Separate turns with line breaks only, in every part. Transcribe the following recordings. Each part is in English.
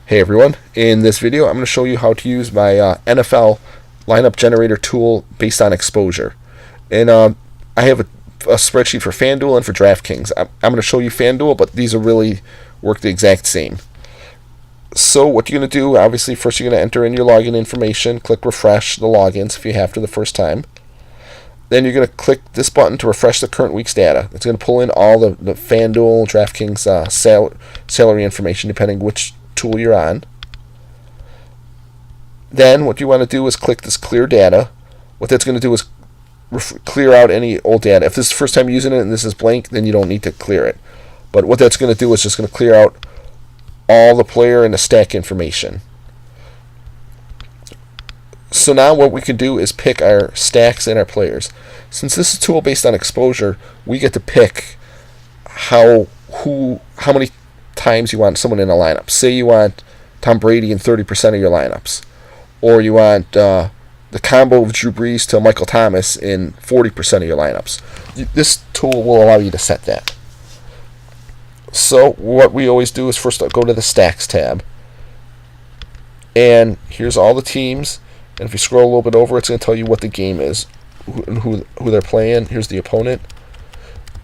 Hey everyone, in this video I'm going to show you how to use my NFL lineup generator tool based on exposure. And I have a spreadsheet for FanDuel and for DraftKings. I'm going to show you FanDuel, but these will really work the exact same. So what you're going to do, obviously first you're going to enter in your login information, click refresh the logins if you have to the first time. Then you're going to click this button to refresh the current week's data. It's going to pull in all the FanDuel, DraftKings salary information depending which tool you're on. Then what you want to do is click this clear data. What that's going to do is clear out any old data. If this is the first time using it and this is blank, then you don't need to clear it. But what that's going to do is just going to clear out all the player and the stack information. So now what we can do is pick our stacks and our players. Since this is a tool based on exposure, we get to pick how many times you want someone in a lineup. Say you want Tom Brady in 30% of your lineups, or you want the combo of Drew Brees to Michael Thomas in 40% of your lineups. This tool will allow you to set that. So what we always do is first go to the Stacks tab, and here's all the teams. And if you scroll a little bit over, it's going to tell you what the game is, who they're playing. Here's the opponent.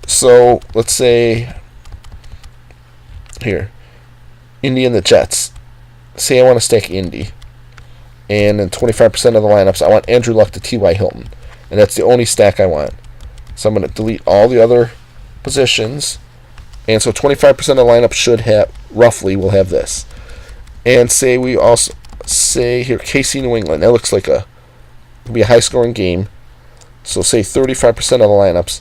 So let's say here, Indy and the Jets. Say I want to stack Indy, and in 25% of the lineups, I want Andrew Luck to T.Y. Hilton, and that's the only stack I want. So I'm going to delete all the other positions, and so 25% of the lineup should have, roughly, will have this. And say we also say here KC New England. That looks like it'll be a high-scoring game. So say 35% of the lineups,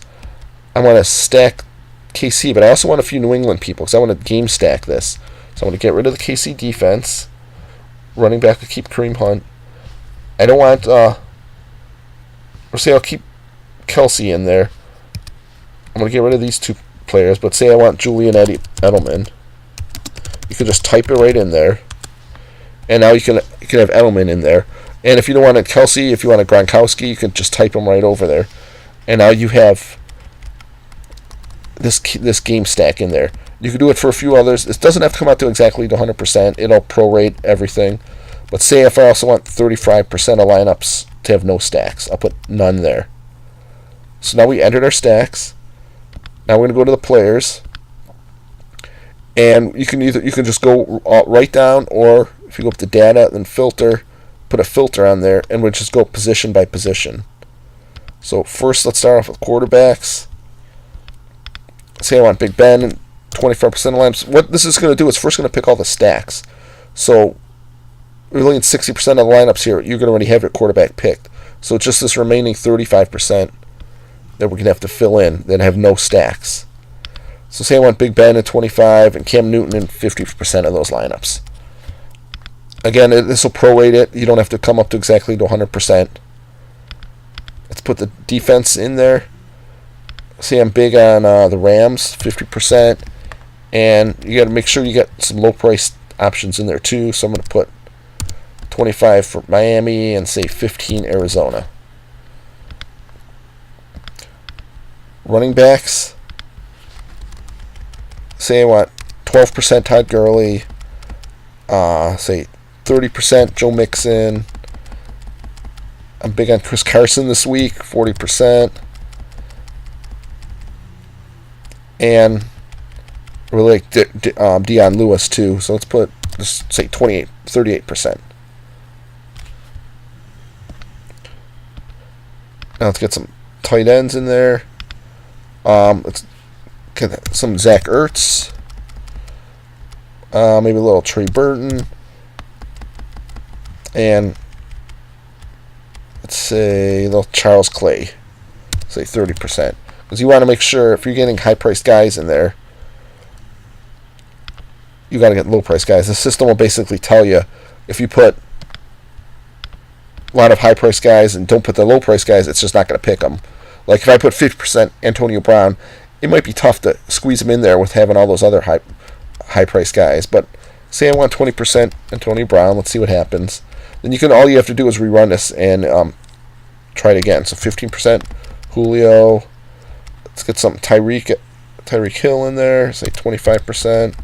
I want to stack KC, but I also want a few New England people because I want to game stack this. So I want to get rid of the KC defense. Running back, I'll keep Kareem Hunt. I don't want, or say I'll keep Kelsey in there. I'm going to get rid of these two players, but say I want Julian Edelman. You can just type it right in there. And now you can have Edelman in there. And if you don't want a Kelsey, if you want a Gronkowski, you can just type them right over there. And now you have this game stack in there. You can do it for a few others. This doesn't have to come out to exactly 100%. It'll prorate everything. But say if I also want 35% of lineups to have no stacks, I'll put none there. So now we entered our stacks. Now we're going to go to the players. And you can just go right down, or if you go up to data, then filter, put a filter on there, and we'll just go position by position. So first, let's start off with quarterbacks. Say I want Big Ben and 25% of lineups. What this is going to do is first going to pick all the stacks. So really in 60% of the lineups here, you're going to already have your quarterback picked. So it's just this remaining 35% that we're going to have to fill in that have no stacks. So say I want Big Ben at 25 and Cam Newton in 50% of those lineups. Again, this will prorate it. You don't have to come up to exactly to 100%. Let's put the defense in there. Say I'm big on the Rams, 50%. And you got to make sure you get some low price options in there too. So I'm going to put 25 for Miami and say 15 Arizona. Running backs. Say I want 12% Todd Gurley, say 30% Joe Mixon. I'm big on Chris Carson this week, 40%. And really like Deion Lewis too, so let's put, just say 38%. Now let's get some tight ends in there. Let's get some Zach Ertz, maybe a little Trey Burton, and let's say a little Charles Clay, say 30%. Because you want to make sure if you're getting high-priced guys in there, you got to get low-priced guys. The system will basically tell you if you put a lot of high-priced guys and don't put the low-priced guys, it's just not going to pick them. Like if I put 50% Antonio Brown, it might be tough to squeeze him in there with having all those other high-priced guys. But say I want 20% Antonio Brown. Let's see what happens. Then all you have to do is rerun this and try it again. So 15% Julio. Let's get some Tyreek Hill in there. Say 25%.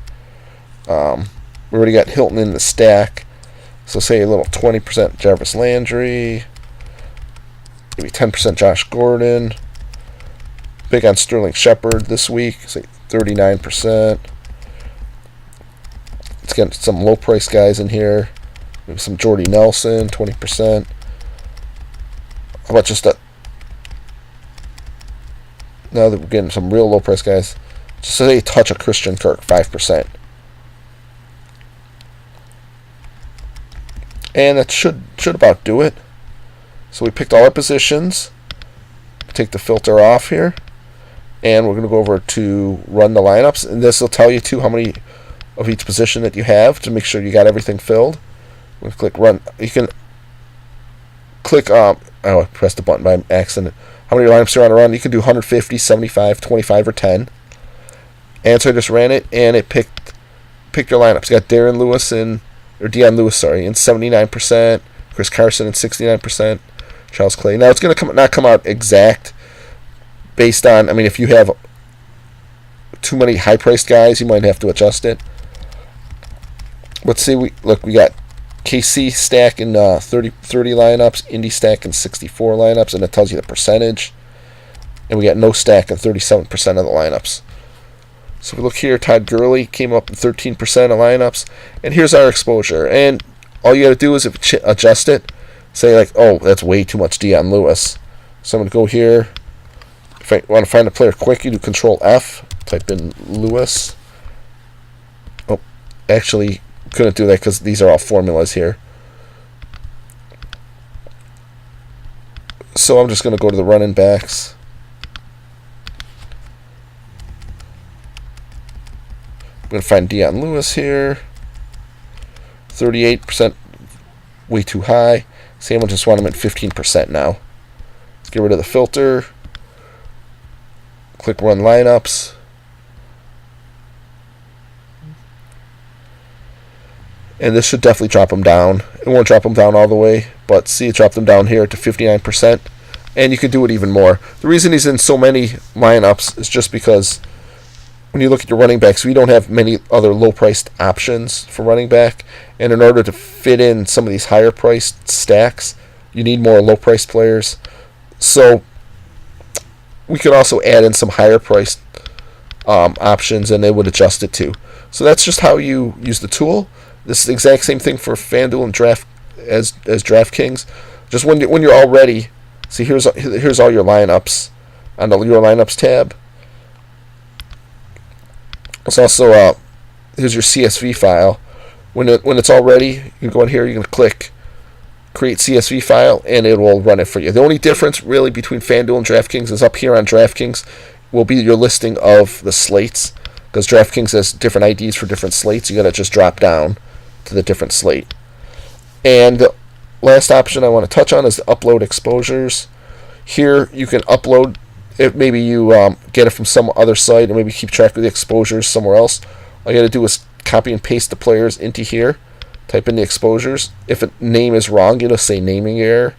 We already got Hilton in the stack. So say a little 20% Jarvis Landry, maybe 10% Josh Gordon. Big on Sterling Shepard this week, say 39%. Let's get some low price guys in here. Maybe some Jordy Nelson, 20%. How about just that? Now that we're getting some real low price guys, just say a touch of Christian Kirk, 5%. And that should about do it. So we picked all our positions. Take the filter off here. And we're going to go over to run the lineups. And this will tell you, too, how many of each position that you have to make sure you got everything filled. We'll click run. You can click, I pressed the button by accident. How many lineups you want to run? You can do 150, 75, 25, or 10. And so I just ran it, and it picked your lineups. You got Dion Lewis in 79%, Chris Carson in 69%, Charles Clay. Now it's going to not come out exact based on, if you have too many high-priced guys, you might have to adjust it. Let's see, we got KC stack in 30 lineups, Indy stack in 64 lineups, and it tells you the percentage. And we got no stack in 37% of the lineups. So if we look here, Todd Gurley came up in 13% of lineups. And here's our exposure. And all you got to do is adjust it. Say like, oh, that's way too much Dion Lewis. So I'm going to go here. If I want to find a player quick, you do Control F. Type in Lewis. Oh, actually, couldn't do that because these are all formulas here. So I'm just going to go to the running backs. I'm going to find Dion Lewis here. 38%, way too high. Sam will just want him at 15% now. Let's get rid of the filter. Click Run Lineups. And this should definitely drop them down. It won't drop them down all the way, but see, it dropped them down here to 59%. And you can do it even more. The reason he's in so many lineups is just because when you look at your running backs, we don't have many other low-priced options for running back. And in order to fit in some of these higher-priced stacks, you need more low-priced players. So we could also add in some higher-priced options, and they would adjust it too. So that's just how you use the tool. This is the exact same thing for FanDuel and Draft as DraftKings. Just when you're all ready, see here's all your lineups on the Your Lineups tab. It's also here's your CSV file. When it's all ready, you can go in here. You can click Create CSV file, and it will run it for you. The only difference really between FanDuel and DraftKings is up here on DraftKings will be your listing of the slates, because DraftKings has different IDs for different slates. You got to just drop down to the different slate. And the last option I want to touch on is the upload exposures. Here you can upload. If maybe you get it from some other site, and maybe keep track of the exposures somewhere else, all you got to do is copy and paste the players into here. Type in the exposures. If a name is wrong, it'll say naming error.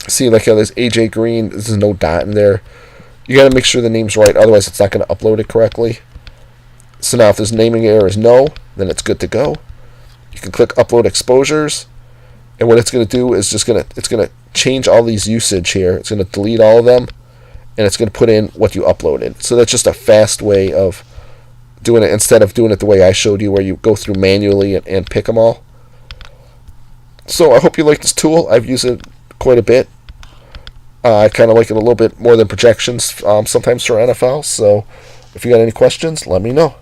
See, like how there's AJ Green, there's no dot in there. You got to make sure the name's right, otherwise it's not going to upload it correctly. So now if this naming error is no, then it's good to go. You can click Upload Exposures, and what it's going to do is it's going to change all these usage here. It's going to delete all of them, and it's going to put in what you uploaded. So that's just a fast way of doing it instead of doing it the way I showed you, where you go through manually and pick them all. So I hope you like this tool. I've used it quite a bit. I kind of like it a little bit more than projections sometimes for NFL. So if you got any questions, let me know.